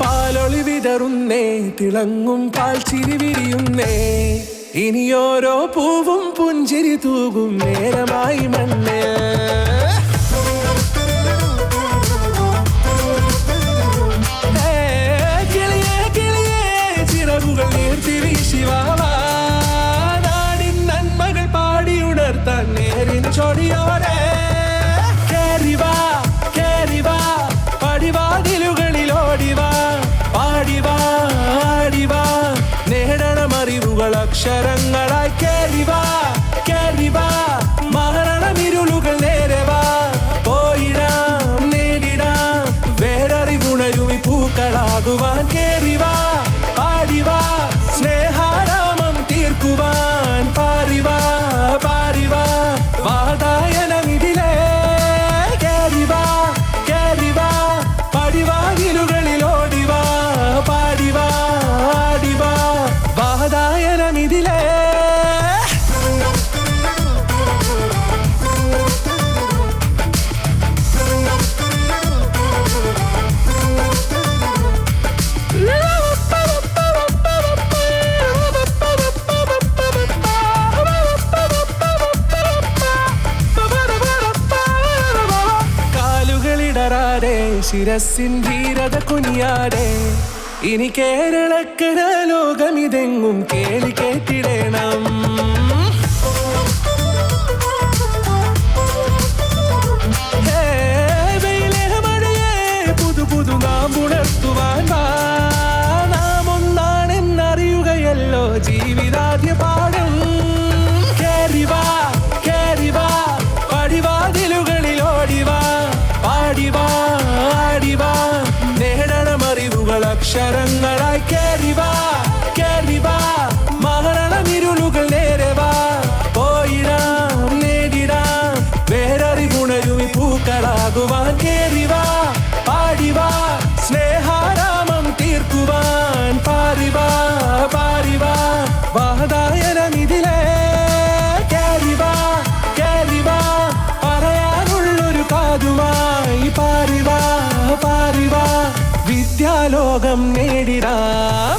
പാലൊളി വിതറുന്നേ, തിളങ്ങും പാൽ ചിരി വിരിയുന്നേ, ഇനിയോരോ പൂവും പുഞ്ചിരി തൂകും നേരമായി മണ്ണ്. കിളിയേ കിളിയേ ചിറകുകൾ നീർത്തി വീശിവാവാ, നാടിൻ നന്മകൾ പാടിയുണർത്താൻ നേരിൻ ചൊടിയോടെ. കേറിവാ കേറിവാ പടിവാതിലുകളിൽ ഓടിവാ, പാടിവാ ആടിവാ നേടണമറിവുകൾ അക്ഷരങ്ങളായി. കേറിവാ കേറിവാ മരണമിരുളുകൾ നേരവാ, പോയിടാം നേടിടാം വേററിവുണരുമി പൂക്കളാകുവാൻ. കേറിവാ പാടിവാ സ്നേഹാരാമം തീർക്കുവാൻ, പാറിവാ പാറിവാ വാതായനമിതിലേ. കേറിവാ കേറിവാ പടിവാതിലുകളിൽ ഓടിവാ, പാടിവാ ആടിവാ വാതായനമിതിലേ. കാലുകളിടറാതെ ശിരസിൻ ധീരത കുനിയാതെ, ഇനി കേരളക്കര ലോകമിതെങ്ങും കേളി കേട്ടിടണം. വെയിലേ മഴയേ പുതു പുതു നാം ഉണർത്തുവാൻ വാ, നാം ഒന്നാണെന്നറിയുകയല്ലോ ജീവിതാദ്യ പാഠം. കേറിവാ കേറിവാ പടിവാതിലുകളിൽ ഓടിവാ, പാടിവാ ആടിവാ നേടണമറിവുകൾ അക്ഷരങ്ങളായി. കേറിവാ കേറിവാ മരണമിരുളുകൾ നേരവാ, പോയിടാം നേടിടാം വേററിവുണരുമി പൂക്കളാകുവാൻ. കേറിവാ പാടിവാ സ്നേഹാരാമം തീർക്കുവാൻ, പാറിവാ പാറിവാ വാതായനമിതിലേ. കേറിവാ കേറിവാ പറയാനുള്ളൊരു കാതുമായി, പാറിവാ പാറിവാ വിദ്യാലോകം നേടിടാം.